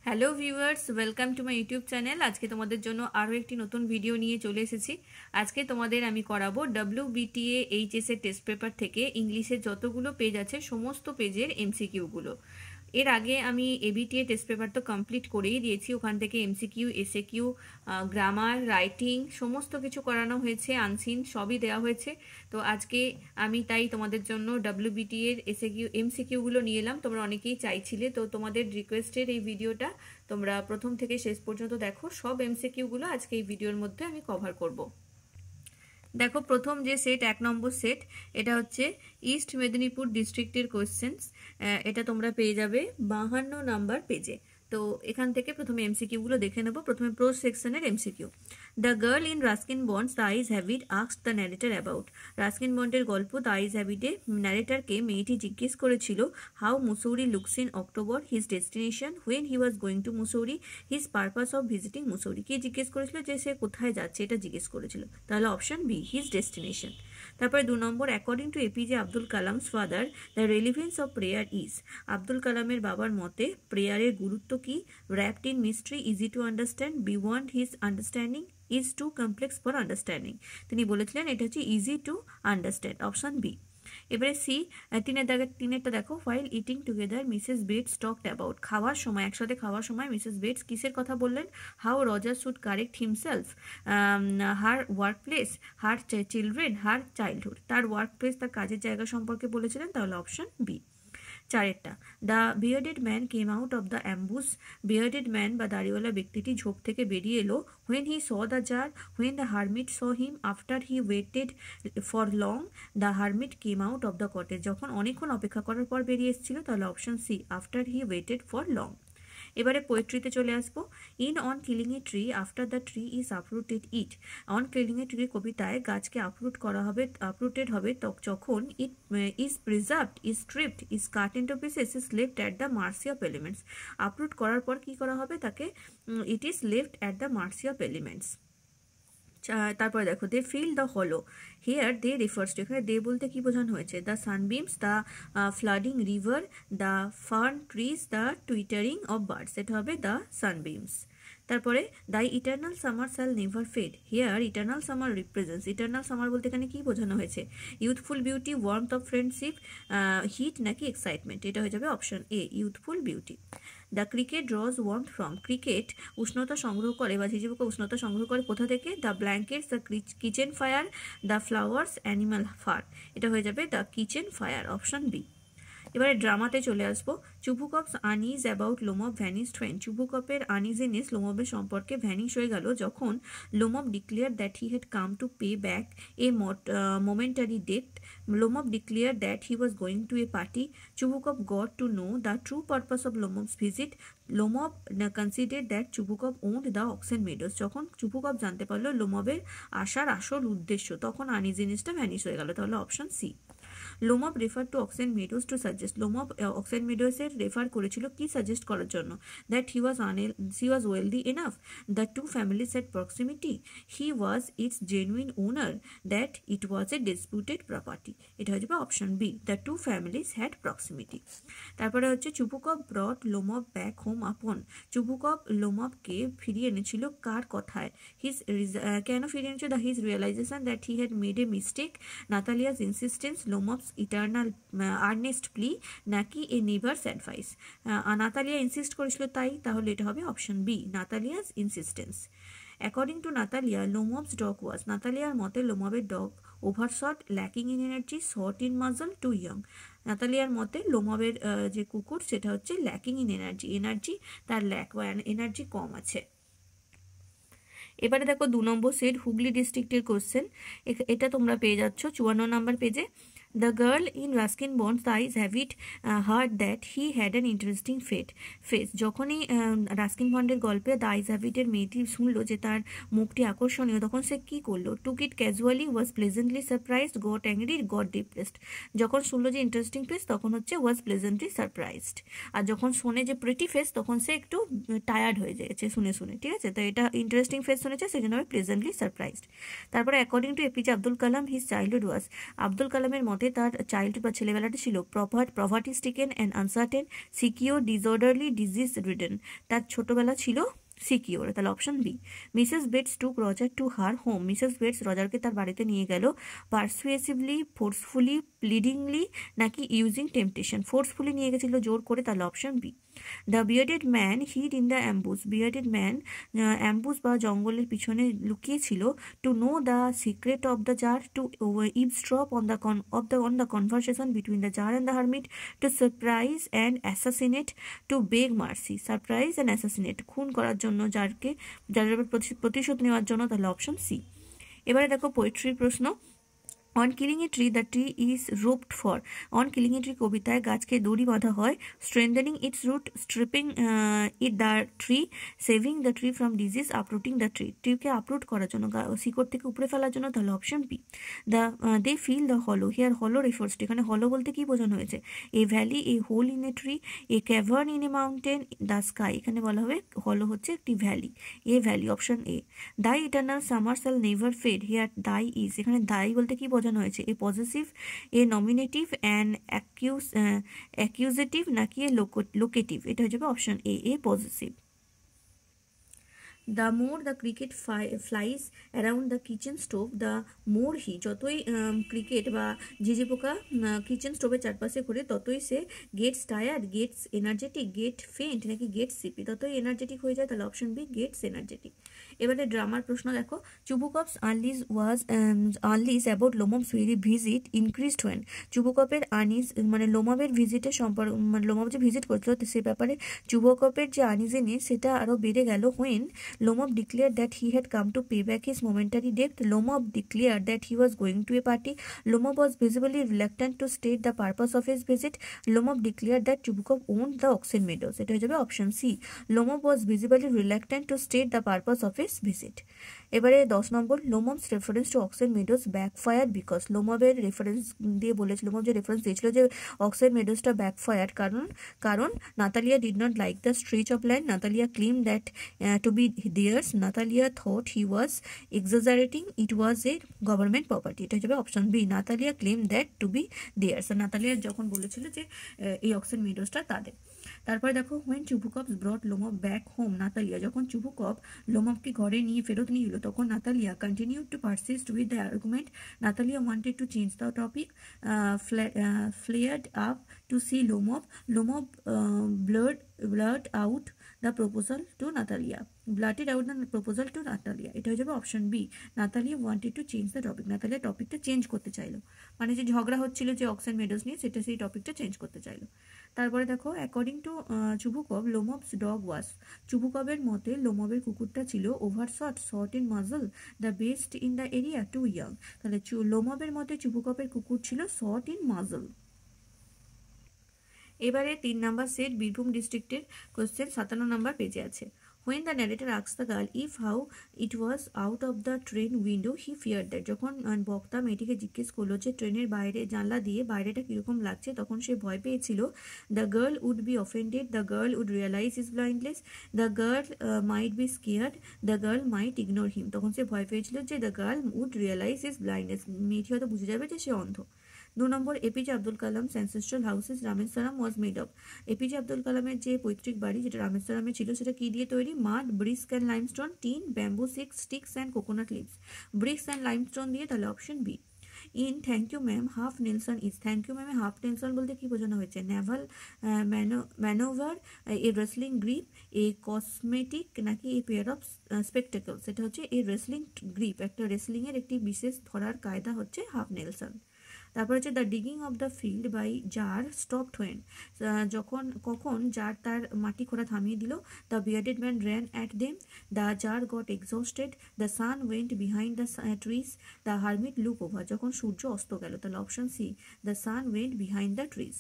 Hello viewers, welcome to my YouTube channel. আজকে তোমাদের জন্য আরও একটি নতুন ভিডিও নিয়ে চলে এসেছি। আজকে তোমাদের আমি করাবো WBTA এইচএস এর টেস্ট পেপার থেকে ইংলিশের যতগুলো পেজ আছে সমস্ত পেজের এমসিকিউগুলো। এর আগে আমি এবিটিএ টেস্ট পেপার তো কমপ্লিট করেই দিয়েছি, ওখান থেকে এমসিকিউ, এসএকিউ, গ্রামার, রাইটিং সমস্ত কিছু করানো হয়েছে, আনসিন সবই দেওয়া হয়েছে। তো আজকে আমি তাই তোমাদের জন্য WBTA এর এমসিকিউগুলো নিয়ে এলাম। তোমরা অনেকেই চাইছিলে, তো তোমাদের রিকোয়েস্টের এই ভিডিওটা তোমরা প্রথম থেকে শেষ পর্যন্ত দেখো। সব এমসিকিউগুলো আজকে এই ভিডিওর মধ্যে আমি কভার করব। দেখো, প্রথম যে সেট, 1 নম্বর সেট, এটা হচ্ছে ইস্ট মেদিনীপুর ডিস্ট্রিক্টের কোয়েশ্চেন্স। এটা তোমরা পেয়ে যাবে 52 নাম্বার পেজে। তো এখান থেকে প্রথমে এমসিকিউগুলো দেখে নেব। প্রথমে প্রোজ সেকশনের MCQ. The girl in Ruskin Bond's the eyes have it asked the narrator about. Ruskin বন্ডের গল্প দ্য আইজ হ্যাবিটে ন্যারেটরকে মেয়েটি জিজ্ঞেস করেছিল how Mussoorie looks in October, his destination, when he was going to Mussoorie, his purpose of visiting Mussoorie. কি জিজ্ঞেস করেছিল? যে সে কোথায় যাচ্ছে, এটা জিজ্ঞেস করেছিল। তাহলে অপশন বি, হিজ ডেস্টিনেশন। তারপরে 2 নম্বর, according to APJ Abdul Kalam's father the relevance of prayer is. Abdul কালামের বাবার মতে প্রেয়ারের গুরুত্ব কি? wrapped in mystery, easy to understand, beyond his understanding, is too complex for understanding। তিনি বলেছিলেন এটা হচ্ছে easy to understand, option B. এবারে সি, তিনেরটা দেখো, while eating together Mrs. Bates talked about। খাওয়ার সময়, একসাথে খাওয়ার সময় মিসেস বেটস কিসের কথা বললেন? How Roger should correct himself, her workplace, her children, her childhood. তার ওয়ার্ক প্লেস, তার কাজের জায়গা সম্পর্কে বলেছিলেন, তাহলে অপশন বি। চারেরটা, the bearded man came out of the ambush. Bearded man বা দাড়িওয়ালা ব্যক্তিটি ঝোপ থেকে বেরিয়ে এলো। When he saw the tsar, when the hermit saw him, after he waited for long, the hermit came out of the cottage. যখন অনেকক্ষণ অপেক্ষা করার পর বেরিয়ে এসেছিল, তাহলে option C, after he waited for long. এবারে পোয়েট্রিতে চলে আসবো। In on killing a tree after the tree is uprooted it. On killing a tree কবিতায় গাছকে আপরুটেড হবে যখন it is preserved, is stripped, is cut into pieces, is left at the mercy of elements. Uproot করার পর কি করা হবে তাকে? It is left at the mercy of elements. তারপরে দেখো, দে fill the hollow. Here they refers to, এখানে they বলতে কি বোঝানো হয়েছে? The sunbeams, the flooding river, the fern trees, the twittering of birds. এটা হবে দ্য সানবিমস। তারপরে the eternal summer shall never fade. Here eternal summer represents, eternal summer বলতে এখানে কি বোঝানো হয়েছে? Youthful beauty, warmth of friendship, heat নাকি excitement? এটা হয়ে যাবে option A, youthful beauty. The cricket draws warmth from. Cricket উষ্ণতা সংগ্রহ করে বা ঝিঝিপোকা উষ্ণতা সংগ্রহ করে কোথা থেকে? The blankets, the kitchen fire, the flowers, animal fur. এটা হয়ে যাবে the kitchen fire, option B. এবারে ড্রামাতে চলে আসবো। Chubukov's unease about Lomov vanished when. চুবুকপের আনইজিনেস লোমবের সম্পর্কে ভ্যানিশ হয়ে গেল যখন Lomov declare that he had come to pay back a momentary debt. Lomov declare that he was going to a party. Chubukov got to know the true purpose of Lomov's visit. লোমব consider that Chubukov owned the oxen meadows. যখন Chubukov জানতে পারলো লোমবের আসার আসল উদ্দেশ্য, তখন আনইজিনেসটা vanish হয়ে গেল, তাহলে option C. Lomov refer to oxen Meadows to suggest. Lomov Oxen মেডোসের রেফার করেছিল কি সাজেস্ট করার জন্য? That he was wealthy enough, the two families at proximity, he was its genuine owner, that it was a disputed property. এটা হয়ে যাবে option B, the two families had proximity. তারপরে হচ্ছে চুবুকপ ব্রট লোমব ব্যাক হোম আপন। চুবুকপ লোমবকে ফিরিয়ে এনেছিল কার কথায়? কেন ফিরিয়ে এনেছিল? The his realization that he had made a mistake, Natalia's insistence, Lomov's eternal earnest plea, নাকি a neighbour's advice? Natalia insist করেছিল তাই, তাহলে এটা হবে option B, Natalia's insistence. According to Natalia Lomov's dog was. নাতালিয়ার মতে লোমবের dog overshot, lacking in energy, short in muzzle, too young. নাতালিয়ার মতে লোমবের যে কুকুর সেটা হচ্ছে ল্যাকিং ইন এনার্জি, এনার্জি তার ল্যাক বা এনার্জি কম আছে। এবারে দেখো 2 নম্বর সেট, হুগলি ডিস্ট্রিক্টের কোশ্চেন। এটা তোমরা পেয়ে যাচ্ছ 54 নম্বর পেজে। The girl in Ruskin Bond's eyes have it heard that he had an interesting face। যখনই রাস্কিন বন্ডের গল্পে দ্য আইজ হ্যাভিটের মেয়েটি শুনলো যে তার মুখটি আকর্ষণীয়, তখন সে কি করলো? Took it casually, was pleasantly surprised, got angry, got depressed. যখন শুনলো যে ইন্টারেস্টিং ফেস তখন হচ্ছে ওয়াজ প্লেজেন্টলি সারপ্রাইজড, আর যখন শোনে যে প্রিটি ফেস তখন সে একটু টায়ার্ড হয়ে যাচ্ছে শুনে, ঠিক আছে? তো এটা ইন্টারেস্টিং ফেস শুনেছে, সেজন্য প্লেজেন্টলি সারপ্রাইজড। তারপরে according to APJ Abdul Kalam his childhood was. Abdul কালামের মতে মতে তার চাইল্ড বা ছেলেবেলাটা ছিল poverty stricken and uncertain, secure, disorderly, disease ridden. তার ছোটবেলা ছিল সিকিওর, তাহলে option B. Mrs Bates took Roger to her home, Mrs Bates রজারকে তার বাড়িতে নিয়ে গেল পারসুয়েসিভলি, ফোর্সফুলি, প্লিডিংলি নাকি ইউজিং টেম্পটেশন। ফোর্সফুলি নিয়ে গেছিল, জোর করে, তাহলে option B. The bearded man hid in the ambush, bearded man ambush বা জঙ্গলের পিছনে লুকিয়েছিল to know the secret of the tsar, to eavesdrop on the conversation between the tsar and the hermit, to surprise and assassinate, to beg mercy. Surprise and assassinate, খুন করার জন্য, যারের প্রতিশোধ নেওয়ার জন্য, তাহলে অপশন সি। এবারে দেখো পোয়েট্রির প্রশ্ন। On killing a tree the tree is roped for, on killing a tree কবিতায় গাছকে দড়ি বাঁধা হয় strengthening its root, stripping it the tree, saving the tree from disease, uprooting the tree. ট্রিকে আপরুট করার জন্য, শিকড় থেকে উপরে ফেলার জন্য, তাহলে option B. They fill the hollow, here hollow refers to, এখানে হলো বলতে কি বোঝানো হয়েছে? A valley, a hole in a tree, A cavern in a mountain, the sky. এখানে বলা হবে হলো হচ্ছে একটি valley, a valley, option A. Thy eternal summer shall never fade, here thy is, এখানে দাই বলতে কি বোঝানো হয়েছে? A positive, a nominative, and accusative নাকি এ লোকেটিভ? এটা হয়ে যাবে option A, a positive. The more the cricket flies around the kitchen stove, the more he, যতই ক্রিকেট বা ঝিঝি পোকা কিচেন স্টোভের চারপাশে ঘুরে ততই সে gets tired, gets energetic, get faint নাকি গেটস সিপি, ততই এনার্জেটিক হয়ে যায়, তাহলে অপশন বি, গেটস এনার্জেটিক। এবারে ড্রামার প্রশ্ন দেখো। Chubukov's unease about Lomov's visit increased when, চুবুকপের আনিজ মানে লোমবের ভিজিটের সম্পর্ক, মানে লোমব যে ভিজিট করছিল সে ব্যাপারে চুবুকপের যে আনিজেনি সেটা আরও বেড়ে গেল when Lomov declared that he had come to pay back his momentary debt. Lomov declared that he was going to a party. Lomov was visibly reluctant to state the purpose of his visit. Lomov declared that Chubukov owned the Oxen Meadows. এটা হয়ে যাবে option C. Lomov was visibly reluctant to state the purpose of his visit. এবারে 10 নম্বর, Lomov's reference to oxen meadows backfire because, লোমবের reference দিয়ে বলেছিল, Lomov যে reference দিয়েছিল যে অক্সেন মেডোসটা ব্যাকফায়ার কারণ Natalia did not like the stretch of land, Natalia claim that to be theirs, Natalia thought he was exaggerating, it was a government property. এটা যাবে option B, Natalia claim that to be theirs, Natalia যখন বলেছিল যে এই oxen মেডোসটা তাদের। তারপরে দেখো, when চুবুকপস brought Lomov back home, Natalia যখন চুবুকপ লোমবকে ঘরে নিয়ে ফেরত নিয়ে এলো তখন Natalia continued to persist with the argument, Natalia wanted to change the topic, flared up to see Lomov, Lomov blurt out the proposal to Natalia, blurted out the proposal to Natalia. এটা হয়ে যাবে option B, Natalia wanted to change the topic, Natalia টপিকটা change করতে চাইলো, মানে যে ঝগড়া হচ্ছিল যে অক্সেন মেডোস নিয়ে সেটা সেই টপিকটা চেঞ্জ করতে চাইলো। তারপরে দেখো, according to Chubukov Lomov's dog was, চুবুকভের মতে লোমবের কুকুরটা ছিল over short in muzzle, the best in the area, too young. তাহলে লোমবের মতে চুবুকভের কুকুর ছিল শর্ট ইন মাজল। এবারে 3 নাম্বার সেট বীরভূম ডিস্ট্রিক্টের কোশ্চেন 57 নাম্বার পেজে আছে। When the narrator asks the girl if how it was out of the train window, he feared that, যখন বক্তা মেয়েটিকে জিজ্ঞেস করলো যে ট্রেনের বাইরে জানলা দিয়ে বাইরেটা কীরকম লাগছে তখন সে ভয় পেয়েছিল। The girl would be offended, the girl would realise his blindness, the girl might be scared, the girl might ignore him. তখন সে ভয় পেয়েছিল যে the girl would realise his blindness, মেয়েটি হয়তো বুঝে যাবে যে সে অন্ধ। 2 নম্বর, APJ Abdul Kalam's ancestral houses Rameswaram was made of, APJ Abdul কালামের যে পৈতৃক বাড়ি যেটা রামেশ্বরমে ছিল সেটা কি দিয়ে তৈরি? Mud, bricks and limestone, tin, bamboo sticks and coconut leaves. Bricks and limestone দিয়ে, তাহলে option B. In thank you ma'am half Nelson is, thank you ম্যামে হাফ নেলসন বলতে কি বোঝানো হয়েছে? Naval manoeuvre, a wrestling grip, a cosmetic নাকি a pair of স্পেকটেকলস। এটা হচ্ছে এ রেসলিং গ্রিপ, একটা রেসলিংয়ের একটি বিশেষ ধরার কায়দা হচ্ছে হাফ নেলসন। তারপর হচ্ছে the digging of the field by tsar stopped when, কখন জার তার মাটি খোঁড়া থামিয়ে দিল। The bearded man ran at them, the tsar got exhausted, the sun went behind the trees, the hermit look over, যখন সূর্য অস্ত গেল, তাহলে option C, the sun went behind the trees.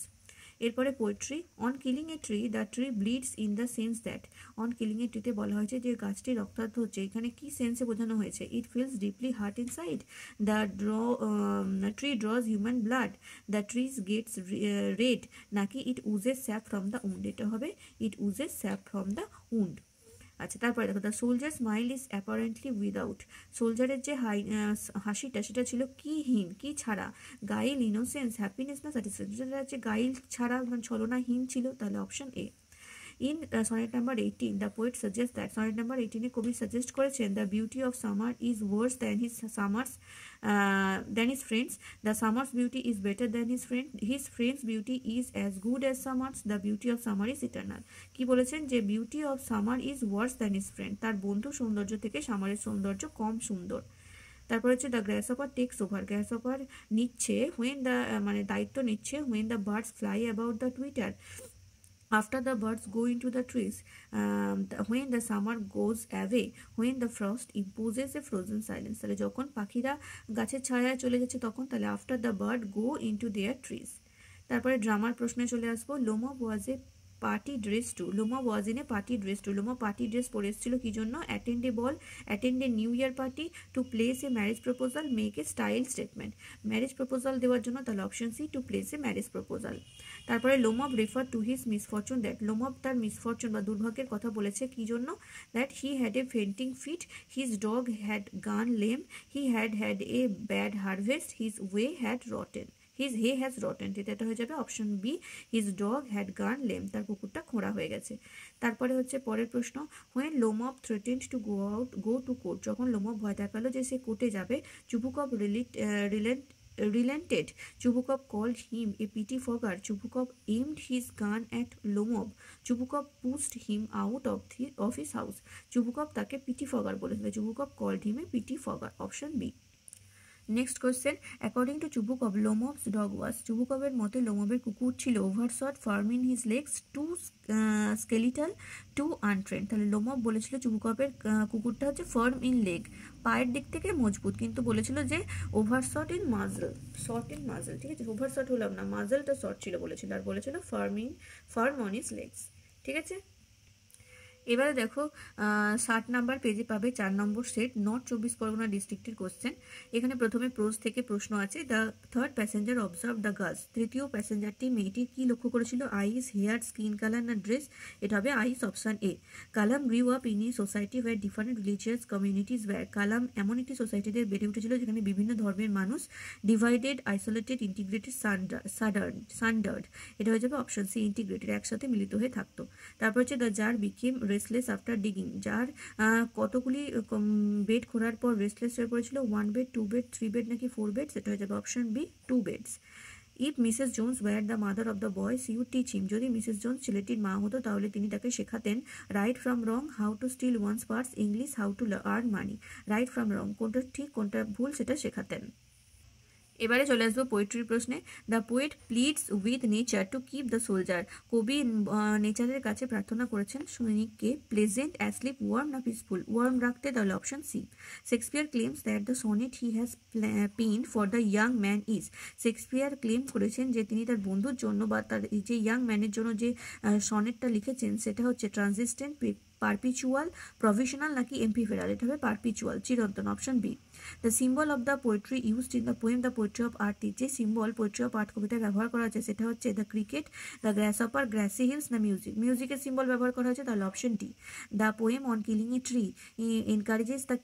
এরপরে poetry. On killing a tree the tree bleeds in the sense that, on killing a ট্রিতে বলা হয়েছে যে গাছটি রক্তাক্ত হচ্ছে, এখানে কি সেন্সে বোঝানো হয়েছে? It feels deeply hurt inside, the tree draws human blood, the trees gets red নাকি it oozes sap from the wound? এটা হবে it oozes sap from the wound. আচ্ছা, তারপরে দেখো the soldier smile is apparently without, সোলজারের যে হাসিটা সেটা ছিল কিহীন, কি ছাড়া, গাইল, ইনোসেন্স, হ্যাপিনেস না স্যাটিসফ্যাকশন, সেটা হচ্ছে গাইল ছাড়া, মানে ছলনাহীন ছিল, তাহলে option A. In sonnet number 18, the poet suggests that sonnet number 18 এ কবি সাজেস্ট করেছেন the beauty of summer is worse than his friends, the summer's beauty is better than his friends beauty is as good as summer's, the beauty of summer is eternal। কি বলেছেন যে beauty of summer is worse than his friend, তার বন্ধু সৌন্দর্য থেকে সামারের সৌন্দর্য কম সুন্দর। তারপর হচ্ছে the grasshopper takes over, grasshopper নিচ্ছে when the মানে দায়িত্ব নিচ্ছে when the birds fly about the twitter, after the birds go into the trees, when the summer goes away, when the frost imposes a frozen silence, তাহলে যখন পাখিরা গাছের ছায়ায় চলে যাচ্ছে তখন, তাহলে after the bird go into their trees। তারপরে ড্রামার প্রশ্নে চলে আসবো। Lomov was a party dress to, Lomov was in a party dress to, Lomov party dress পরে এসেছিল কি জন্য, attend a ball, attend a new year party, to place a marriage proposal, make a style statement, marriage proposal দেওয়ার জন্য, তাহলে option C to place a marriage proposal. তারপরে Lomov refer to his misfortune that, Lomov তার misfortune বা দুর্ভাগ্যের কথা বলেছে কি জন্য, that he had a fainting fit, his dog had gone lame, he had a bad harvest, his hay had rotten, his hay has rotten, এটা হয়ে যাবে option B, his dog had gone lame, তার কুকুরটা খোঁড়া হয়ে গেছে। তারপরে হচ্ছে পরের প্রশ্ন, when Lomov threatened to go to court, যখন লোমব ভয় দেখালো যে সে কোর্টে যাবে, Chubukov relented, Chubukov called him a petty fogger, Chubukov aimed his gun at Lomov, Chubukov pushed him out of his house, Chubukov তাকে পিটি ফগার বলেছিল, Chubukov called him a petty fogger, option B. Next question, according to Chubukov Lomov's dog was, চুবুকভের মতে লোমবের কুকুর ছিল overshot, firm in his legs, too skeletal, too untrained, তাহলে Lomov বলেছিল চুবুকভের কুকুরটা হচ্ছে ফার্ম ইন লেগ, পায়ের দিক থেকে মজবুত, কিন্তু বলেছিল যে overshot in muzzle, short in muzzle, ঠিক আছে, ওভারশট হলাম না, মাজলটা শর্ট ছিল বলেছিল, আর বলেছিল ফার্ম অন হিজ লেগস, ঠিক আছে। এবারে দেখো 60 নাম্বার পেজে পাবে 4 নম্বর সেট নর্থ 24 পরগনা ডিস্ট্রিক্টের কোশ্চেন। এখানে প্রথমে প্রোজ থেকে প্রশ্ন আছে। The third passenger observe the girl's, তৃতীয় প্যাসেঞ্জারটি মেয়েটির কি লক্ষ্য করেছিল, আইস, হেয়ার, স্কিন কালার না ড্রেস, এটা হবে eyes, option A. Kalam grew up in a society where different religious communities were, Kalam এমন একটি সোসাইটিতে বেড়ে উঠেছিল যেখানে বিভিন্ন ধর্মের মানুষ ডিভাইডেড, আইসোলেটেড, ইন্টিগ্রেটেড, সান্ডার্ড, এটা হয়ে যাবে অপশন সি, ইন্টিগ্রেটেড, একসাথে মিলিত হয়ে থাকতো। তারপর হচ্ছে the jar became restless after digging, যার কতগুলি বেড খোঁড়ার পর রেস্টলেস হয়ে পড়েছিল, 1 বেড, 2 বেড, 3 বেড নাকি 4 বেড, সেটা হয়ে যাবে option B, 2 beds. If Mrs Jones were the mother of the boy she you teach him, যদি মিসেস জোন্স ছেলেটির মা হতো তাহলে তিনি তাকে শেখাতেন right from wrong, how to steal one's purse, English, how to earn money, right from wrong কোনটা ঠিক কোনটা ভুল সেটা শেখাতেন। এবারে চলে আসবো পোয়েট্রির প্রশ্নে। The poet pleads with nature to keep the soldier, কবি নেচারের কাছে প্রার্থনা করেছেন সৈনিককে প্লেজেন্ট, অ্যাসলিপ, ওয়ার্ম না পিসফুল, ওয়ার্ম রাখতে, তাহলে option C. Shakespeare claims that the sonnet he has penned for the young man is, Shakespeare claim করেছেন যে তিনি তার বন্ধুর জন্য বা তার যে ইয়াং ম্যানের জন্য যে সনেটটা লিখেছেন সেটা হচ্ছে ট্রানজিস্টেন্ট, পারপিচুয়াল, প্রভিশনাল নাকি এমপিফেরাল, এটা হবে পারপিচুয়াল, চিরন্তন, option B. The symbol of the poetry used in the poem the poetry of earth, যে সিম্বল পোয়েট্রি অফ আর্থ কবিতায় ব্যবহার করা হয়েছে সেটা হচ্ছে the cricket, the গ্রাসহপার, grassy hills না মিউজিক, মিউজিকের সিম্বল ব্যবহার করা হয়েছে, তাহলে option D. The poem on killing a tree encourages the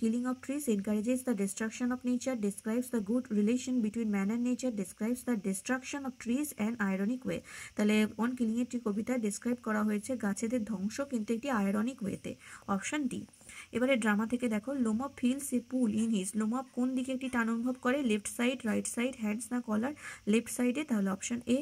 killing of trees, encourages the destruction of nature, describes the good relation between man and nature, describes the destruction of trees and ironic way, তাহলে on killing a tree কবিতায় describe করা হয়েছে গাছেদের ধ্বংস কিন্তু একটি ironic ওয়েতে, option D. এবারে ড্রামা থেকে দেখো, Lomov feels a pull in his, Lomov কোন দিকে একটি টান অনুভব করে, left side, right side, hands না কলার, লেফট সাইডে, তাহলে option A.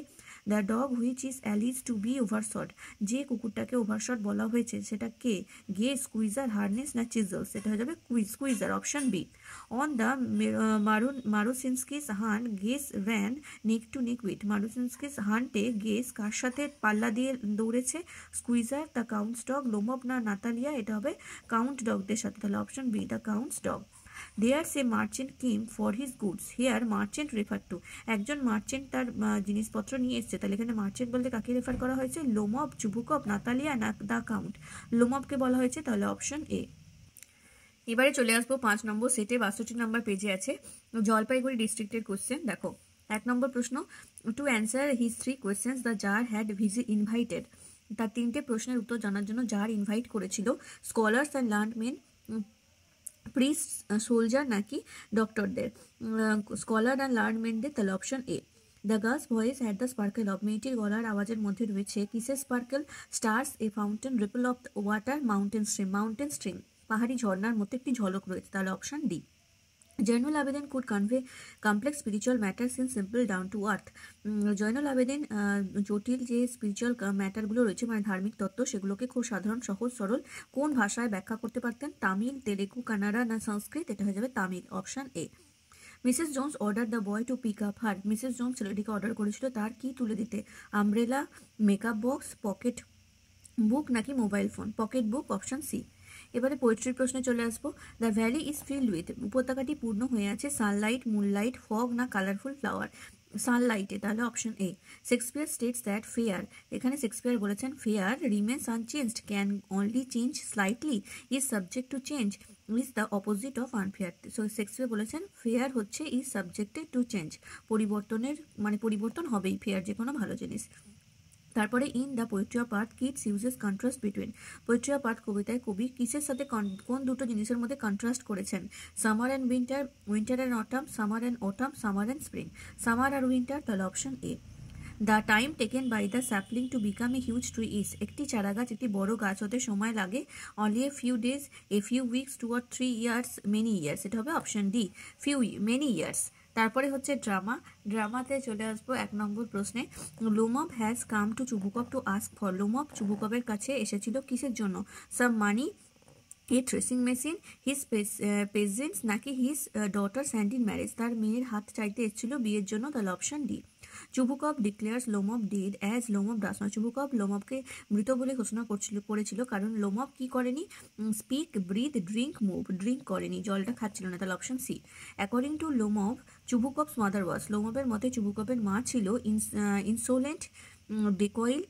The dog which is alleged to be overshot, যে কুকুরটাকে ওভারশট বলা হয়েছে সেটা কে, গে, স্কুইজার, হার্নেস না চিজল, সেটা হয়ে যাবে Squeezer, option B. On the Marusinsky's hunt Guess ran neck to neck with, Marusinsky's হান্টে গেস কার সাথে পাল্লা দিয়ে দৌড়েছে, Squeezer, the count's dog, Lomov না নাতালিয়া, এটা হবে কাউন্ট ডগদের সাথে, তাহলে option B, the count's dog. There's a merchant came for his goods, here merchant refer to, একজন মার্চেন্ট তার জিনিসপত্র নিয়ে এসছে, তাহলে এখানে মার্চেন্ট বলতে কাকে রেফার করা হয়েছে, লোমব, চুবুকভ, নাতালিয়া না দ্য কাউন্ট, লোমবকে বলা হয়েছে, তাহলে অপশন এ। এবারে চলে আসবো 5 নম্বর সেটে 62 নম্বর পেজে আছে জলপাইগুড়ি ডিস্ট্রিক্টের কোশ্চেন। দেখো 1 নম্বর প্রশ্ন, to answer his 3 questions the czar had invited তার 3টে প্রশ্নের উত্তর জানার জন্য জার ইনভাইট করেছিল scholars and learned men, priest, soldier নাকি ডক্টরদের। স্কলার অ্যান্ড লার্নমেনদের, তাহলে option A. The girl's voice had the sparkle of, মেয়েটির গলার আওয়াজের মধ্যে রয়েছে কিসের sparkle? Stars, a fountain, ripple of water, mountain stream. Mountain stream, পাহাড়ি ঝর্ণার মধ্যে একটি ঝলক রয়েছে, তাহলে option D. Zainul Abedin could convey complex spiritual matters in simple down to earth. Zainul Abedin জটিল যে স্পিরিচুয়াল ম্যাটারগুলো রয়েছে মানে ধার্মিক তত্ত্ব সেগুলোকে খুব সাধারণ সহজ সরল কোন ভাষায় ব্যাখ্যা করতে পারতেন? তামিল, তেলেগু, কানাডা না সংস্কৃত? এটা হয়ে যাবে Tamil, option A. Mrs Jones order the boy to pick up her, Mrs Jones ছেলেটিকে অর্ডার করেছিল তার কি তুলে দিতে? Umbrella, makeup box, pocket book নাকি mobile phone? Pocket book, option C. এবারে পোয়েট্রির প্রশ্নে চলে আসবো। The valley is filled with, উপত্যকাটি পূর্ণ হয়ে আছে সানলাইট, মুনলাইট, ফগ না কালারফুল ফ্লাওয়ার? সানলাইটে, তাহলে option A. Shakespeare states that fair, এখানে শেক্সপিয়ার বলেছেন fair remains unchanged, can only change slightly, is subject to change, is the opposite of unfair. So Shakespeare বলেছেন ফেয়ার হচ্ছে is subjected to change, পরিবর্তনের মানে পরিবর্তন হবেই, ফেয়ার যে কোনো ভালো জিনিস। তারপরে in the poetry of earth Keats uses contrast between, poetry of earth কবিতায় কবি কিসের সাথে কোন দুটো জিনিসের মধ্যে কন্ট্রাস্ট করেছেন? Summer and winter, winter and autumn, summer and autumn, summer and spring. Summer আর উইন্টার, তাহলে option A. The time taken by the sapling to become a huge tree is, একটি চারা গাছ একটি বড় গাছ হতে সময় লাগে only a few days, a few weeks, 2 or 3 years, many years. এটা হবে অপশন ডি, মেনি ইয়ার্স। তারপরে হচ্ছে ড্রামা, ড্রামাতে চলে আসবো 1 নম্বর প্রশ্নে। Lomov has come to Chubukov to ask for, Lomov চুবুকভের কাছে এসেছিল কিসের জন্য? Some money, a dressing machine, his peasants নাকি his daughter's hand in marriage, তার মেয়ের হাত চাইতে এসেছিল বিয়ের জন্য, তাহলে option D. Chubukov declares Lomov dead as Lomov does not, চুবুকভ লোমবকে মৃত বলে ঘোষণা করেছিল কারণ লোমব কি করেনি? Speak, breathe, drink, move, drink করেনি, জলটা খাচ্ছিল না, তাহলে option C. According to Lomov Chubukov's mother was, লোমবের মতে চুবুকভের মা ছিল ইনসোলেন্ট, ডেকয়েল,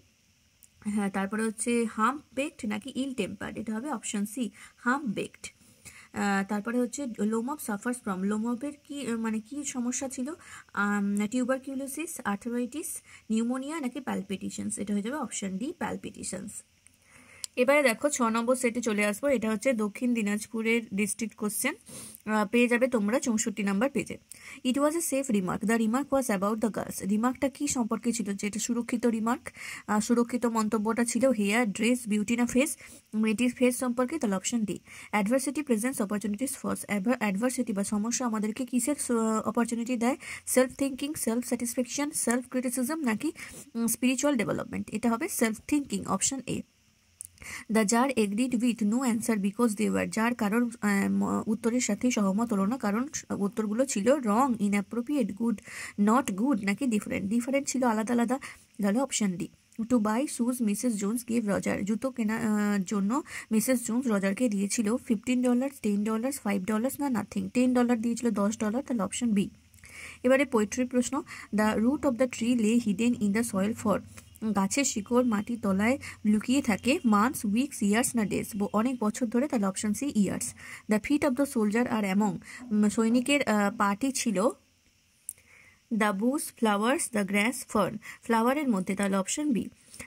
হ্যাঁ, তারপরে হচ্ছে হাম্প বেকড নাকি ইল টেম্পার্ড, এটা হবে অপশন সি, হাম্প বেকড। তারপরে হচ্ছে লোমব সাফার্স ফ্রম, লোমবের কি মানে কি সমস্যা ছিল? টিউবারকিউলোসিস, আর্থারাইটিস, নিউমোনিয়া নাকি প্যালপিটেশনস, এটা হয়ে যাবে অপশন ডি, প্যালপিটেশনস। এবারে দেখো 6 নম্বর সেটে চলে আসবো, এটা হচ্ছে দক্ষিণ দিনাজপুরের ডিস্ট্রিক্ট কোশ্চেন, পেয়ে যাবে তোমরা 64 নম্বর পেজে। It was a safe remark, the remark was about the girl's, রিমার্কটা কি সম্পর্কে ছিল? যেটা সুরক্ষিত রিমার্ক, সুরক্ষিত মন্তব্যটা ছিল হেয়ার, ড্রেস, বিউটি না ফেস, মেয়েটির ফেস সম্পর্কে, তাহলে option D. Adversity presents opportunities for, adversity বা সমস্যা আমাদেরকে কিসের অপরচুনিটি দেয়? Self thinking, self satisfaction, self criticism নাকি স্পিরিচুয়াল ডেভেলপমেন্ট, এটা হবে self thinking, option A. The tsar agreed with no answer because they were, যার কারোর উত্তরের সাথে সহমত হলো না কারণ উত্তরগুলো ছিল wrong, inappropriate, good, not good নাকি ডিফারেন্ট, ডিফারেন্ট ছিল, আলাদা আলাদা, তাহলে option D. To buy shoes Mrs Jones give Roger, জুতো কেনার জন্য মিসেস জোন্স রজারকে দিয়েছিল $15, $10, $5 না নাথিং, $10 দিয়েছিল, $10, তাহলে অপশন বি। এবারে পোয়েট্রির প্রশ্ন। The root of the tree lay hidden in the soil for, গাছের শিকড় মাটির তলায় লুকিয়ে থাকে মান্থস, উইকস, ইয়ার্স না ডেজ, অনেক বছর ধরে, তাহলে option C, years. The feet of the soldier are among, সৈনিকের পাটি ছিল the bush, flowers, the grass, fern, ফ্লাওয়ারের মধ্যে, তাহলে option B.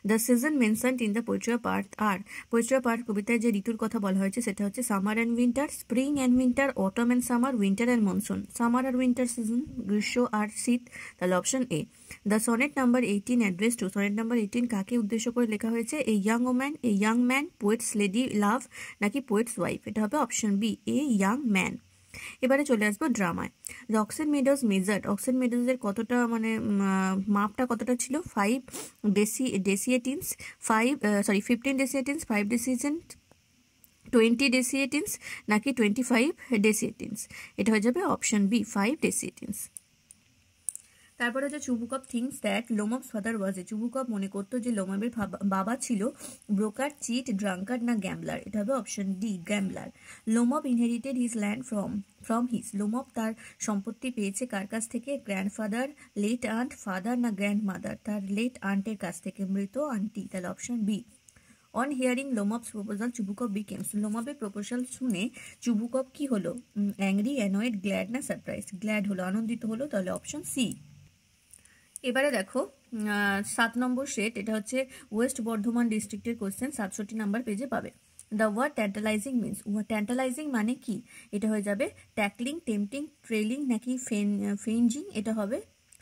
The season mentioned in the poetry of earth are, poetry of earth কবিতায় যে ঋতুর কথা বলা হয়েছে সেটা হচ্ছে summer and winter, spring and winter, autumn and summer, winter and monsoon. Summer আর উইন্টার সিজন, গ্রীষ্ম আর শীত, তাহলে option A. The sonnet number 18 addressed to, sonnet number 18 কাকে উদ্দেশ্য করে লেখা হয়েছে? A young woman, a young man, poet's lady love নাকি পোয়েটস ওয়াইফ, এটা হবে option B, a young man. এবারে চলে আসবো ড্রামায়। অক্সেন মেডোজ মেজার্ড, অক্সেন মেডোজের কতটা মানে মাপটা কতটা ছিল? 5 ডেসিয়েটিন্স, 15 ডেসিয়েটিন্স, 5 ডেসিয়েটিন্স, 20 ডেসিয়েটিন্স নাকি 25 ডেসিয়েটিন্স, এটা হয়ে যাবে অপশন বি, 5 ডেসিয়েটিন্স। তারপরে হচ্ছে Chubukov thinks that Lomov's father was a, Chubukov মনে করতো যে লোমবের বাবা ছিল ব্রোকার, চিট, ড্রাঙ্কার্ড না গ্যাম্বলার, এটা হবে option D, gambler. Lomov inherited his land from his, Lomov তার সম্পত্তি পেয়েছে কার কাছ থেকে? গ্র্যান্ডফাদার, লেট আন্ট, ফাদার না গ্র্যান্ড মাদার, তার লেট আন্টের কাছ থেকে, মৃত আন্টি, তাহলে option B. On hearing Lomov's proposal Chubukov becomes, লোমবের প্রপোজাল শুনে চুবুকভ কি হলো? অ্যাংরি, অ্যানয়েড, গ্ল্যাড না সারপ্রাইজ, গ্ল্যাড হলো, আনন্দিত হলো, তাহলে অপশন সি। এবারে দেখো 7 নম্বর সেট, এটা হচ্ছে ওয়েস্ট বর্ধমান ডিস্ট্রিক্টের কোশ্চেন, 67 নাম্বার পেজে পাবে। দ্য ওয়ার্ড ট্যান্টালাইজিং মিনস, ট্যান্টালাইজিং মানে কি? এটা হয়ে যাবে ট্যাকলিং, টেম্পটিং, ট্রেলিং নাকি ফেঞ্জিং, এটা হবে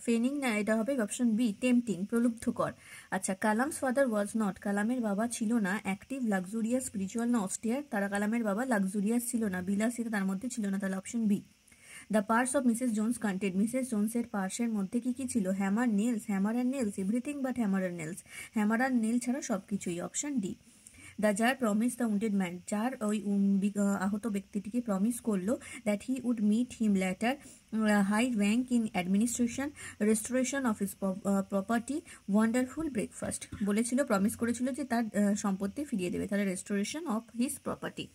ফেনিং না, এটা হবে অপশন বি টেম্পটিং, প্রলুব্ধকর। আচ্ছা, কালামস ফাদার ওয়াজ নট, কালামের বাবা ছিল না অ্যাক্টিভ, লাক্সুরিয়াস, স্পিরিচুয়াল না অস্টিয়ার, তারা কালামের বাবা লাক্সুরিয়াস ছিল না, বিলাসিতা তার মধ্যে ছিল না, তাহলে option B. The parts of Mrs Jones content, Mrs জোন্সের পার্সের মধ্যে কি কি ছিল? Hammer, nails, hammer and nails, everything but hammer and nails, hammer আর নেল ছাড়া সব কিছুই, option D. The tsar promise the wounded man, যার ওই আহত ব্যক্তিটিকে প্রমিস করলো that he would meet him later high rank in administration, restoration of his property, wonderful breakfast, বলেছিল, প্রমিস করেছিল যে তার সম্পত্তি ফিরিয়ে দেবে, তাহলে রেস্টোরেশন অফ হিস প্রপার্টি।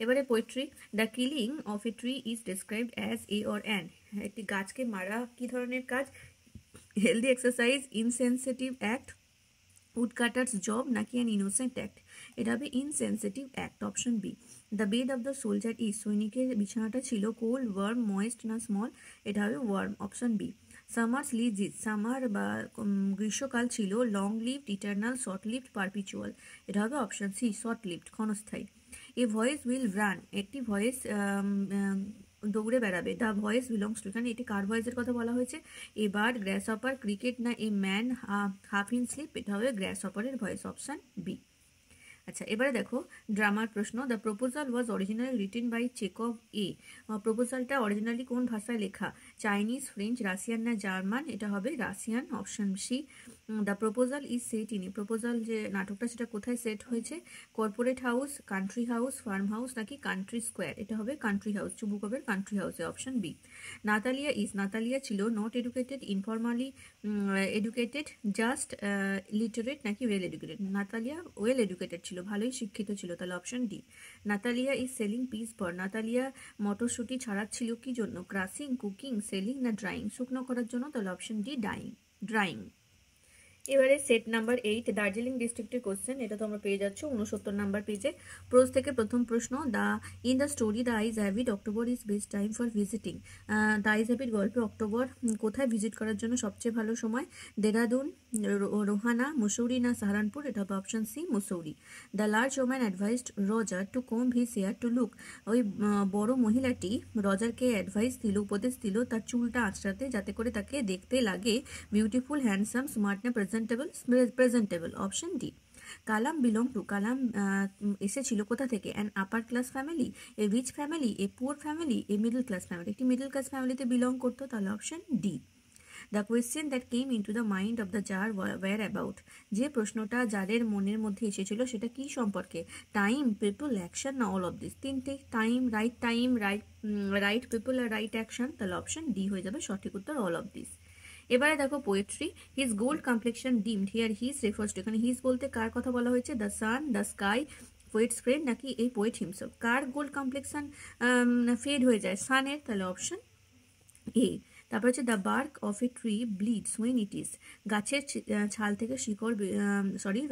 এবারে poetry, the killing of a tree is described as a or an, একটি গাছকে মারা কি ধরনের কাজ? Healthy exercise, insensitive act, woodcutter's job নাকি অ্যান ইনোসেন্ট অ্যাক্ট, এটা হবে insensitive act, option B. The bed of the soldier is, সৈনিকের বিছানাটা ছিল কোল্ড, ওয়ার্ম, ময়েস্ট না স্মল, এটা হবে warm, option B. Summer's lived is, summer বা গ্রীষ্মকাল ছিল long lived, eternal, short lived, perpetual, এটা হবে অপশন সি শর্ট লিভড, ক্ষণস্থায়ী। এ ভয়েস উইল রান, একটি ভয়েস দৌড়ে বেড়াবে, দ্য ভয়েস বিলংস টু, এখানে এটি কার ভয়েসের কথা বলা হয়েছে? A bird, grasshopper, cricket না a man half in sleep, এটা হবে গ্র্যাস হপারের ভয়েস, অপশন বি। আচ্ছা, এবারে দেখো ড্রামার প্রশ্ন, the proposal was originally written by Chekhov a, প্রপোজালটা অরিজিনালি কোন ভাষায় লেখা? চাইনিজ, ফ্রেঞ্চ, রাশিয়ান না জার্মান, এটা হবে Russian, option C. The proposal is set in, proposal যে নাটকটা সেটা কোথায় সেট হয়েছে? Corporate house, country house, farm house নাকি কান্ট্রি স্কোয়ার, এটা হবে কান্ট্রি হাউস, চুবুকবের কান্ট্রি হাউসে, option B. Natalia is, Natalia ছিল not educated, informally educated, just literate নাকি well educated, Natalia well educated ছিল, ভালোই শিক্ষিত ছিল, তাহলে option D. Natalia is selling peas for, Natalia মটরশুঁটি ছাড়াচ্ছিল কি জন্য? ক্রাসিং, কুকিং, সেলিং না ড্রাইং, শুকনো করার জন্য, তাহলে অপশন ডি ড্রাইং। এবারে সেট নাম্বার 8, দার্জিলিং ডিস্ট্রিক্টের কোশ্চেন, এটা তোমরা পেয়ে যাচ্ছ 69 নাম্বার পেজে। প্রোজ থেকে প্রথম প্রশ্ন, in the story the eyes habit, October is best time for visiting, the eyes habit গল্পে অক্টোবর কোথায় ভিজিট করার জন্য সবচেয়ে ভালো সময়? দেরাদুন, রোহানা, মুসৌরি না সাহারানপুর, এটা হবে option C Mussoorie. The large woman advised Roger to comb his hair to look, ওই বড় মহিলাটি রজারকে অ্যাডভাইস দিল, উপদেশ দিল তার চুলটা আঁচড়াতে, যাতে করে তাকে দেখতে লাগে বিউটিফুল, হ্যান্ডসাম, স্মার্ট না presentable, option D. Kalam belong to, Kalam এসেছিল কোথা থেকে? An upper class family, a rich family, a poor family, a middle class family, একটি মিডল ক্লাস ফ্যামিলিতে বিলং করতো, তাহলে option D. The question that came into the mind of the tsar were about, যে প্রশ্নটা জারের মনের মধ্যে এসেছিল সেটা কি সম্পর্কে? টাইম, পিপল, অ্যাকশন না অল অফ দিস, তিনটে, টাইম, রাইট পিপল আর রাইট অ্যাকশন, তাহলে অপশন ডি হয়ে যাবে সঠিক উত্তর, অল অফ দিস। এবারে দেখো poetry, his gold complexion dimmed, here his refers to, এখানে হিজ বলতে কার কথা বলা হয়েছে? The sun, the sky, poet's friend নাকি এই পোয়েট হিমসেলফ, কার গোল্ড কমপ্লেকশন ফেড হয়ে যায়? সানের, তাহলে অপশন এ। তারপর হচ্ছে the bark of a tree bleeds when it is, গাছের ছাল থেকে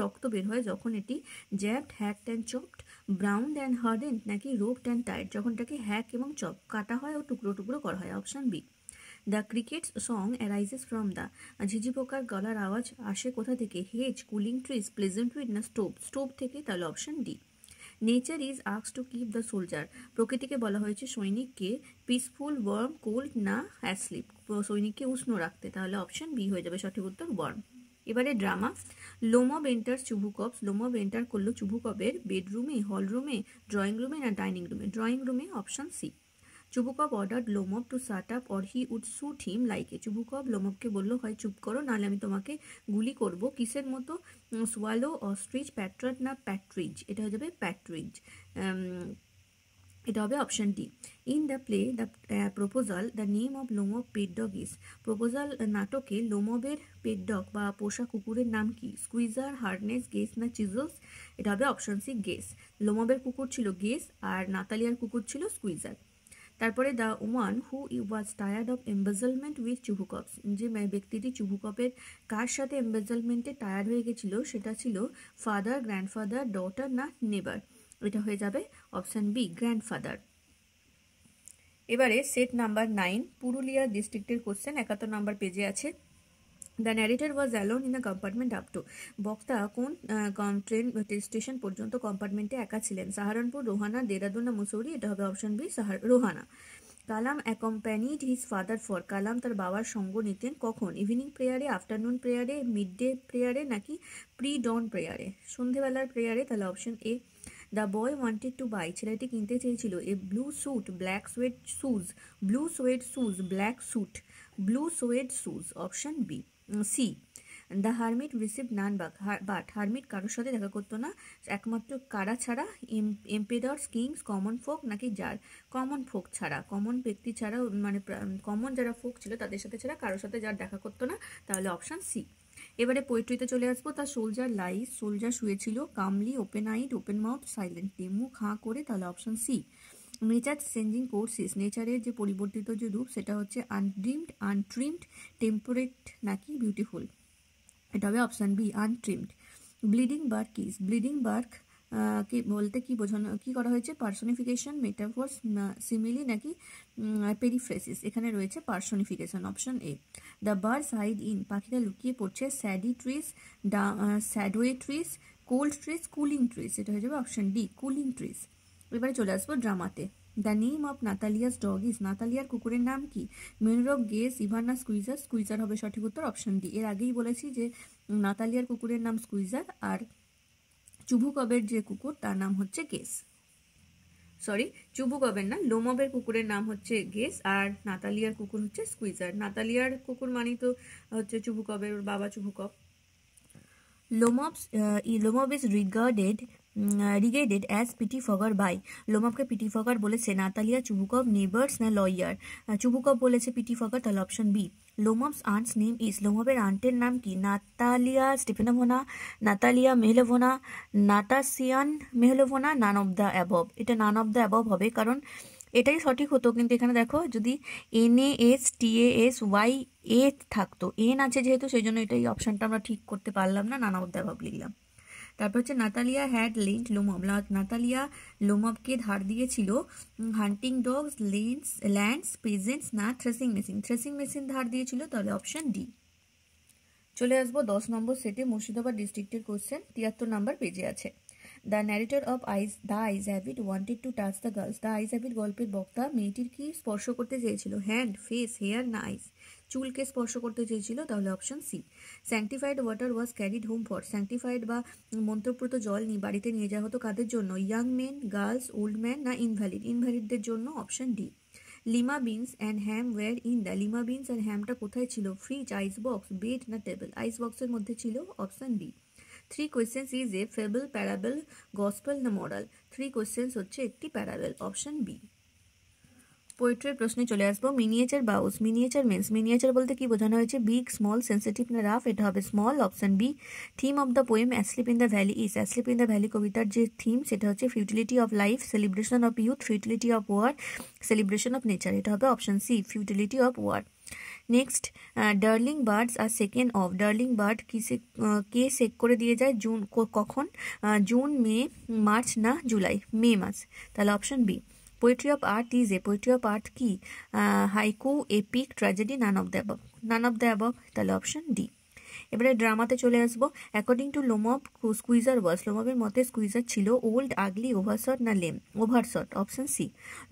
রক্ত বের হয় যখন এটি jabbed, hacked and chopped, browned and hardened নাকি রোপড অ্যান্ড টাইড, যখন এটাকে হ্যাক এবং চপ কাটা হয় ও টুকরো টুকরো করা হয়, option B. The cricket's song arises from the, ঝিঝি পোকার গলার আওয়াজ আসে কোথা থেকে? Hedge, cooling trees, pleasant weed না স্টোভ থেকে, তাহলে option D. Nature is asked to keep the soldier, প্রকৃতিকে বলা হয়েছে সৈনিককে পিসফুল, ওয়ার্ম, কোল্ড না অ্যাসলিপ, সৈনিককে উষ্ণ রাখতে, তাহলে অপশন বি হয়ে যাবে সঠিক উত্তর, ওয়ার্ম। এবারে drama, Lomov enter Chubukov's, Lomov enter করলো চুবুকবের বেডরুমে, হল রুমে, ড্রয়িং রুমে না ডাইনিং রুমে? ড্রয়িং রুমে, option C. Chubukov order Lomov to shut up or he would shoot him like a, Chubukov লোমবকে বললো হয় চুপ করো নাহলে আমি তোমাকে গুলি করব, কিসের মতো? সোয়ালো, অস্ট্রিচ, প্যাট্রাট না প্যাট্রিজ, এটা হয়ে যাবে প্যাট্রিজ, এটা হবে option D. In the play the proposal the name of Lomov pet dog is, proposal নাটকে লোমবের পেট ডগ বা পোষা কুকুরের নাম কি? স্কুইজার, হার্নেস, গেস না চিজলস, এটা হবে অপশন সি গেস, লোমবের কুকুর ছিল গেস আর নাতালিয়ার কুকুর ছিল স্কুইজার। তারপরে the one who was tired of embezzlement with Chubukov's, যে ব্যক্তিটি চুবুকপের কার সাথে এমবেজলমেন্টে টায়ার্ড হয়ে গেছিল সেটা ছিল ফাদার, গ্র্যান্ডফাদার, ডটার না নেবার, এটা হয়ে যাবে অপশন বি গ্র্যান্ডফাদার। এবারে সেট নাম্বার 9, পুরুলিয়া ডিস্ট্রিক্টের কোশ্চেন 71 নাম্বার পেজে আছে। The narrator was alone in the compartment up to, বক্তা কোন ট্রেন স্টেশন পর্যন্ত কম্পার্টমেন্টে একা ছিলেন? সাহারানপুর, রোহানা, দেরাদুন না মুসৌরি? এটা হবে option B Rohana. Kalam accompanied his father for, Kalam তার বাবার সঙ্গ নিতেন কখন? ইভিনিং প্রেয়ারে, আফটারনুন প্রেয়ারে, মিড ডে প্রেয়ারে নাকি প্রি ডন প্রেয়ারে? সন্ধেবেলার প্রেয়ারে, তাহলে option A. The boy wanted to buy, ছেলেটি কিনতে চেয়েছিল a blue suit black suede shoes, blue suede shoes black suit, blue suede shoes, option B C. The hermit receive none but, hermit কারোর সাথে দেখা করতো না একমাত্র কারা ছাড়া? এম্পেরার্স, কিংস, কমন ফোক নাকি জার? কমন ফোক ছাড়া, কমন ব্যক্তি ছাড়া, মানে কমন যারা ফোক ছিল তাদের সাথে ছাড়া কারোর সাথে যার দেখা করতো না, তাহলে অপশন সি। এবারে পোয়েট্রিতে চলে আসবো। তার সোলজার লাইস, সোলজার শুয়েছিল calmly, open eyed, open mouth, silently, মুখ হাঁ করে, তাহলে option C. Nature changing courses, নেচারের যে পরিবর্তিত যে রূপ সেটা হচ্ছে আনড্রিমড, আনট্রিমড, টেম্পারেট নাকি বিউটিফুল? এটা হবে option B untrimmed. Bleeding bark kiss, bleeding bark কে বলতে কি বোঝানো, কি করা হয়েছে? পার্সনিফিকেশন, মেটাফোর, সিমিলি নাকি পেরিফ্রেসিস? এখানে রয়েছে personification, option A. The birds hide in, পাখিরা লুকিয়ে পড়ছে shady trees, shadowy trees, cold trees, cooling trees? এটা হয়ে যাবে অপশন ডি কুলিং ট্রিজ। এবারে চলে আসবো ড্রামাতে। The name of Natalia's dog is, নাতালিয়ার কুকুরের নাম কি? মেনরব, গেস, ইভানা, স্কুইজার? স্কুইজার হবে সঠিক উত্তর, অপশন ডি। এর আগেই বলেছি যে নাতালিয়ার কুকুরের নাম স্কুইজার, আর চুবুকবের যে কুকুর তার নাম হচ্ছে গেস। সরি, চুবুকবের না, লোমবের কুকুরের নাম হচ্ছে গেস, আর নাতালিয়ার কুকুর হচ্ছে স্কুইজার। নাতালিয়ার কুকুর মানেই তো হচ্ছে চুবুকবের বাবা Chubukov. Lomov is regarded as pettifogger by, লোমবকে পিটিফগার বলেছে নাতালিয়া, চুবুকব, নেবার্স না লয়ার? চুবুকব বলেছে পিটিফগার, তাহলে option B. Lomov's aunt's name is, লোমবের আন্টের নাম কি? Natalia Stepanovna, Natalia Mikhailovna, Natasia Mikhailovna, none of the above? এটা নান অফ দ্য অ্যাবভ হবে, কারণ এটাই সঠিক হতো, কিন্তু এখানে দেখো যদি NASTASY এ থাকতো, এন আছে যেহেতু সেই জন্য এটাই অপশনটা আমরা ঠিক করতে পারলাম না, নান অফ দ্য অ্যাবভ লিখলাম। তারপর হচ্ছে Natalia had lent Lomov, Natalia লোমবকে ধার দিয়েছিল হান্টিং ডগস, ল্যান্ডস, পেজেন্টস না থ্রেসিং মেশিন? থ্রেসিং মেশিন ধার দিয়েছিল, তাহলে অপশন ডি। চলে আসবো 10 নম্বর সেটে, মুর্শিদাবাদ ডিস্ট্রিক্টের কোশ্চেন, 73 নম্বর পেজে আছে। The narrator of the eyes habit wanted to touch the girls, the eyes habit গল্পের বক্তা মেয়েটির কি স্পর্শ করতে চেয়েছিল? হ্যান্ড, ফেস, হেয়ার না আইস? চুলকে স্পর্শ করতে চেয়েছিল, তাহলে option C. Sanctified water was carried home for, sanctified বা মন্ত্রপ্রত জল বাড়িতে নিয়ে যাওয়া হতো কাদের জন্য? Young men, girls, old man না ইনভ্যালিড? ইনভ্যালিডদের জন্য, option D. Lima beans and ham were in the, lima beans and হ্যামটা কোথায় ছিল? ফ্রিজ, আইস বক্স, বেড না টেবিল? আইস বক্সের মধ্যে ছিল, option B. 3 questions is a fable, parable, gospel না মরাল? 3 কোয়েশ্চেন্স হচ্ছে একটি প্যারাবেল, অপশন বি। পোয়েট্রির প্রশ্নে চলে আসবো। Miniature bows, miniature means, miniature বলতে কি বোঝানো হয়েছে? বিগ, স্মল, সেন্সিটিভ না রাফ? এটা হবে small, option B. Theme of the poem asleep in the valley is, asleep in the valley কবিতার যে থিম সেটা হচ্ছে futility of life, celebration of youth, futility of war, celebration of nature? এটা হবে option C, futility of war. Next, darling birds আর second of, darling bird কে সেক করে দিয়ে যায় জুন কখন? জুন, মে, মার্চ না জুলাই? মে মাস, তাহলে option B. Poetry of art is a, poetry of art কি? Haiku, epic, tragedy, none of the above? None of the above, তাহলে অপশন ডি। এবারে ড্রামাতে চলে আসবো। According to Lomov, Squeezer was, লোমবের মতে স্কুইজার ছিল ওল্ড, আগলি, ওভারশট না lame? Overshot, option C.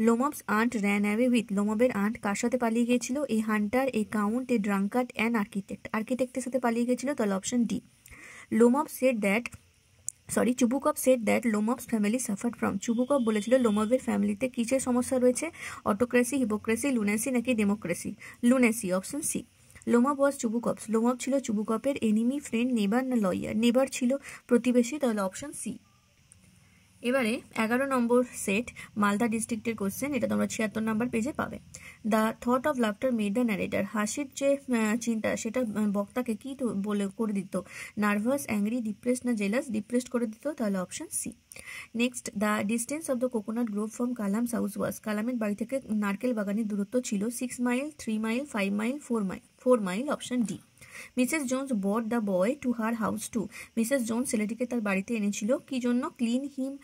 Lomov's aunt ran away with, লোমবের আন্ট কার সাথে পালিয়ে গিয়েছিল? A hunter, a count, a drunkard, an architect? আর্কিটেক্টের সাথে পালিয়ে গিয়েছিল, তাহলে option D. Lomov said that, Chubukov said that Lomov's family suffered from, Chubukov বলেছিল লোমবের ফ্যামিলিতে কিসের সমস্যা রয়েছে? অটোক্রেসি, হিপোক্রেসি, লুনেসি নাকি democracy? Lunacy, option C. Lomov was Chubukov's, Lomov ছিল চুবুকপের এনিমি, ফ্রেন্ড, নেবার না লয়ার? নেবার ছিল, প্রতিবেশী, তাহলে অপশন সি। এবারে 11 নম্বর সেট, মালদা ডিস্ট্রিক্টের কোশ্চেন, এটা তোমরা 76 নম্বর পেজে পাবে। The thought of laughter made the narrator, হাসির যে চিন্তা সেটা বক্তাকে কি বলে করে দিত? নার্ভাস, অ্যাংরি, ডিপ্রেসড না জেলাস? ডিপ্রেসড করে দিত, তাহলে option C. Next, the distance of the coconut grove from Kalam's house was, কালামের বাড়ি থেকে নারকেল বাগানের দূরত্ব ছিল 6 mile, 3 mile, 5 mile, 4 mile? Option D. Mrs Jones brought the boy to her house to, Mrs Jones ছেলেটিকে তার বাড়িতে এনেছিল কি জন্য? Clean him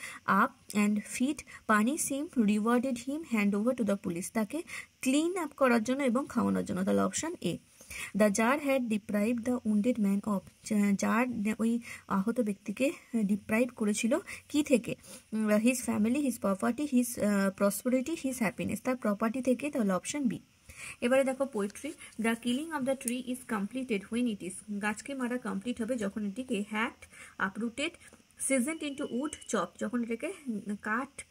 up and feed, punish him, rewarded him, hand over to the police? তাকে clean up করার জন্য এবং খাওয়ানোর জন্য, তাহলে option A. The czar had deprive the wounded man of, czar ওই আহত ব্যক্তিকে ডিপ্রাইভ করেছিল কি থেকে? His family, his property, his prosperity, his happiness, তার প্রপার্টি থেকে, তাহলে অপশন বি। এবারে দেখো poetry. The killing of the tree is completed when it is, গাছকে মারা কমপ্লিট হবে যখন এটিকে hacked, uprooted, seasoned into wood, chop, যখন এটাকে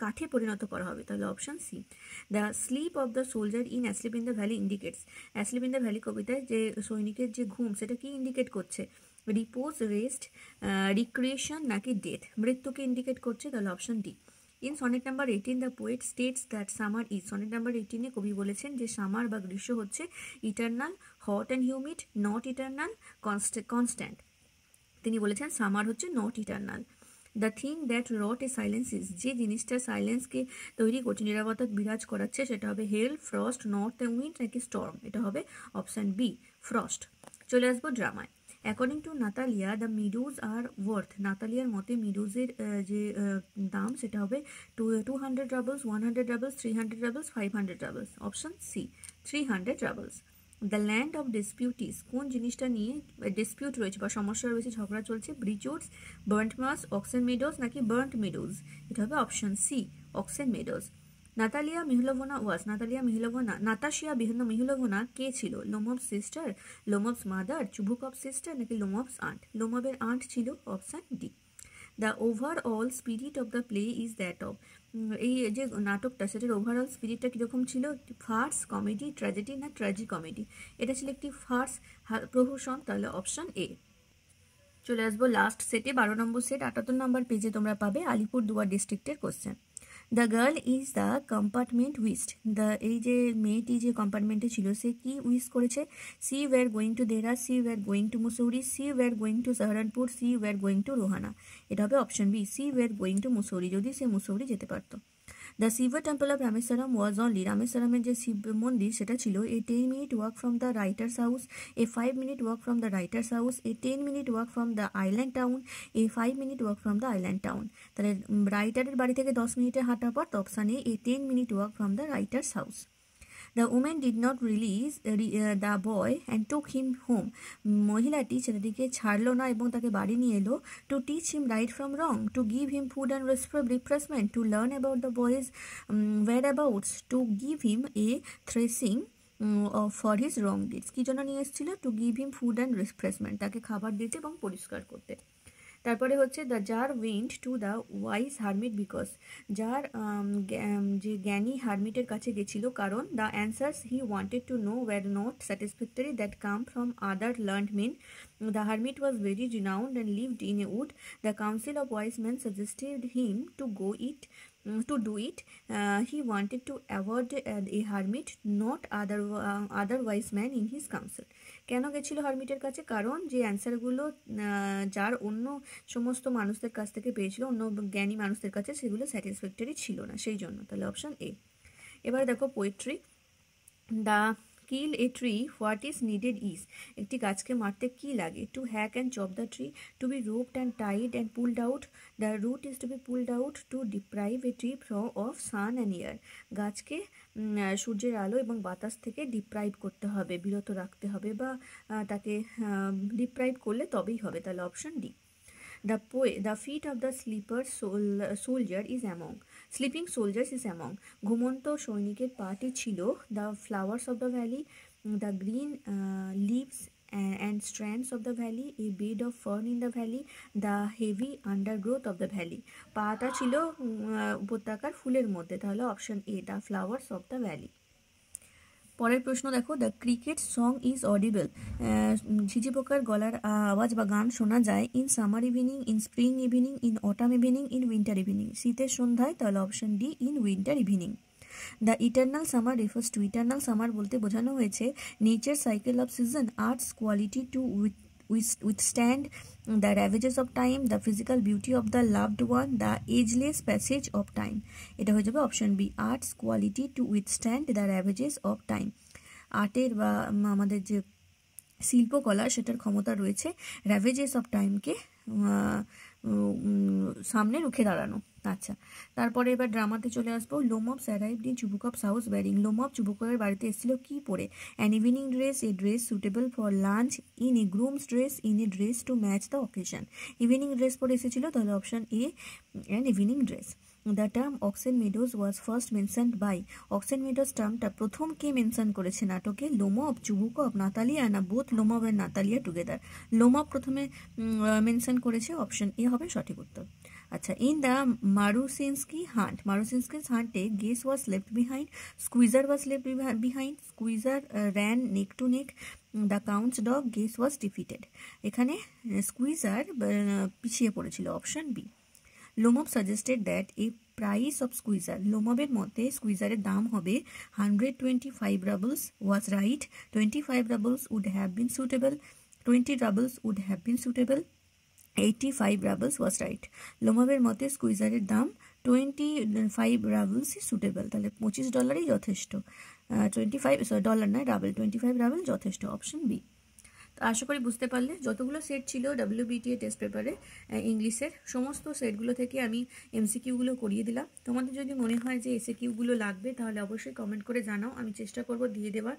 কাঠে পরিণত করা হবে, তাহলে option C. The sleep of the soldier in asleep in the valley indicates, asleep in the valley কবিতায় যে সৈনিকের যে ঘুম সেটা কি ইন্ডিকেট করছে? রিপোজ, রেস্ট, রিক্রিয়েশন নাকি ডেথ? মৃত্যুকে ইন্ডিকেট করছে, তাহলে option D. In sonnet number 18 the poet states that summer is, sonnet number 18-এ কবি বলেছেন যে সামার বা গ্রীষ্ম হচ্ছে eternal, hot and humid, not eternal, constant. তিনি বলেছেন সামার হচ্ছে not eternal. The thing that rot a silence is, যে জিনিসটা সাইলেন্সকে তৈরি করছে, নিরাপত্তা বিরাজ করাচ্ছে, সেটা হবে হেল, ফ্রস্ট, নর্থ উইন্ড নাকি স্টর্ম? এটা হবে অপশন বি, ফ্রস্ট। চলে আসবো ড্রামায়। According to Natalia the meadows are worth, নাতালিয়ার মতে মিডোজের যে দাম সেটা হবে 200 roubles, 100 roubles, 300 roubles, 500 roubles. Option C, 300 roubles. The land of disputes, কোন জিনিসটা নিয়ে ডিসপিউট রয়েছে বা সমস্যা রয়েছে, ঝগড়া চলছে? Birchwoods, burnt marsh, oxen meadows নাকি বার্ন্ট মেডোজ? এটা হবে option C, oxen meadows. Natalia Mikhailovna was, Natasha Mikhailovna কে ছিল? Lomov's sister, Lomov's mother, Chubukov sister নাকি লোমভস আন্ট? লোমভের আন্ট ছিল, option D. The overall spirit of the play is that of, এই যে নাটকটা সেটার ওভারঅল স্পিরিটটা কীরকম ছিল? ফার্স, কমেডি, ট্র্যাজেডি না ট্র্যাজি কমেডি? এটা ছিল একটি ফার্স প্রহসন, তাহলে অপশন এ। চলে আসবো লাস্ট সেটে, 12 নম্বর সেট, 78 নম্বর পেজে তোমরা পাবে আলিপুরদুয়ার ডিস্ট্রিক্টের question. The girl is the compartment wished, এই যে মেয়েটি যে কম্পার্টমেন্টে ছিল সে কি উইস করেছে? She were going to Dehra, she were going to Mussoorie, she were going to Saharanpur, she were going to Rohana? এটা হবে option B, she were going to Mussoorie, যদি সে মুসৌরি যেতে পারতো। The Shiva temple of Rameshwaram was only, রামেশ্বরমের যে শিব মন্দির সেটা ছিল a 10-minute walk from the writer's house, a 5-minute walk from the writer's house, a 10-minute walk from the island town, a 5-minute walk from the island town? তাহলে রাইটারের বাড়ি থেকে 10 মিনিটের হাঁটা পথ, option A 10-minute walk from the writer's house. The woman did not release the boy and took him home, মহিলাটি ছেলেটিকে ছাড়লো না এবং তাকে বাড়ি নিয়ে এলো। To teach him right from wrong, to give him food and refreshment, to learn about the boy's whereabouts, to give him a thrashing for his wrong deeds? কী জন্য নিয়ে এসেছিল? To give him food and refreshment, তাকে খাবার দিতে এবং পরিষ্কার করতে। তারপরে হচ্ছে the czar went to the wise hermit because, যার যে জ্ঞানী হারমিটের কাছে গেছিল কারণ the answers he wanted to know were not satisfactory that came from other learned men, the hermit was very renowned and lived in a wood, the council of wise men suggested him to go it to do it, he wanted to avoid a hermit, not otherwise man in his council. কেন গেছিল হারমিটের কাছে? কারণ যে অ্যান্সারগুলো যার অন্য সমস্ত মানুষদের কাছ থেকে পেয়েছিল, অন্য জ্ঞানী মানুষদের কাছে, সেগুলো স্যাটিসফ্যাক্টরি ছিল না, সেই জন্য, তাহলে অপশন এ। এবার দেখো poetry. The kill a tree what is needed is, একটি গাছকে মারতে কি লাগে? To hack and chop the tree, to be roped and tied and pulled out, the root is to be pulled out, to deprive a tree of sun and air, গাছকে সূর্যের আলো এবং বাতাস থেকে ডিপ্রাইভ করতে হবে, বিরত রাখতে হবে, বা তাকে ডিপ্রাইভ করলে তবেই হবে, তাহলে option D. The feet of the soldier is among, sleeping soldiers is among, ঘুমন্ত সৈনিকের পাটি ছিল the flowers of the valley, the green leaves and strands of the valley, a bed of fern in the valley, the heavy undergrowth of the valley, পাটা ছিল উপত্যকার ফুলের মধ্যে, তাহলে option A, the flowers of the valley। পরের প্রশ্ন দেখো, the cricket song is audible, ঝিঝি পোকার গলার আওয়াজ বা গান শোনা যায় in summer evening, in spring evening, in autumn evening, in winter evening, শীতের সন্ধ্যায়, তাহলে option D, in winter evening. The eternal summer refers to, ইটার্নাল সামার বলতে বোঝানো হয়েছে nature cycle of season, art's quality to withstand the ravages of time, the physical beauty of the loved one, the ageless passage of time. এটা হয়ে যাবে option B, art's quality to withstand the ravages of time. আর্টের বা আমাদের যে শিল্পকলা সেটার ক্ষমতা রয়েছে র্যাভেজেস অফ টাইমকে সামনে রুখে দাঁড়ানো। আচ্ছা, তারপরে এবার ড্রামাতে চলে আসবো। Lomov's arrived in Chubukov's house wearing, Lomov চুবুকপের বাড়িতে এসেছিল কি পরে? An evening dress, a dress suitable for lunch, in a groom's dress, in a dress to match the occasion. Evening dress পরে এসেছিল, তাহলে option A an evening dress. The term oxen meadows was first mentioned by, oxen meadows টার্মটা প্রথম কে mention করেছে নাটকে? Lomov, Chubukov, Natalia, না both Lomov and Natalia together? লোমব প্রথমে মেনশন করেছে, অপশন এ হবে সঠিক উত্তর। আচ্ছা, in the Marusinsky hunt, Marusinsky হান্টে Guess was left behind, Squeezer was left behind, Squeezer ran neck to neck, the count's dog Guess was defeated. এখানে Squeezer পিছিয়ে পড়েছিল, option B. Lomov suggested that a price of Squeezer, লোমবের মতে স্কুইজারের দাম হবে 125 roubles, was right. 25 roubles would have been suitable, 20 roubles would have been suitable, 85 রাবলস was right. লোমবের মতে স্কুইজারের দাম 25 রাবলসই সুটেবল, তাহলে $25 যথেষ্ট। 25 ডলার নয়, রাবেল, 25 রাবেল যথেষ্ট, অপশন বি। তো আশা করি বুঝতে পারলে, যতগুলো সেট ছিল WBTA টেস্ট পেপারে ইংলিশের, সমস্ত সেটগুলো থেকে আমি MCQগুলো করিয়ে দিলাম। তোমাদের যদি মনে হয় যে SAQগুলো লাগবে, তাহলে অবশ্যই কমেন্ট করে জানাও, আমি চেষ্টা করব দিয়ে দেওয়ার।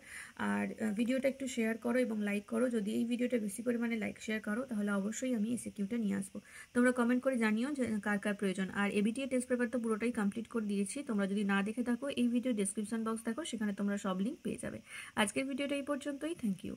আর ভিডিওটা একটু শেয়ার করো এবং লাইক করো। যদি এই ভিডিওটা বেশি পরিমাণে লাইক শেয়ার করো, তাহলে অবশ্যই আমি SAQটা নিয়ে আসবো। তোমরা কমেন্ট করে জানিও যে কার কার প্রয়োজন। আর ABTA টেস্ট পেপার তো পুরোটাই কমপ্লিট করে দিয়েছি, তোমরা যদি না দেখে থাকো এই ভিডিও ডেসক্রিপশন বক্স দেখো, সেখানে তোমরা সব লিঙ্ক পেয়ে যাবে। আজকের ভিডিওটা এই পর্যন্তই, থ্যাংক ইউ।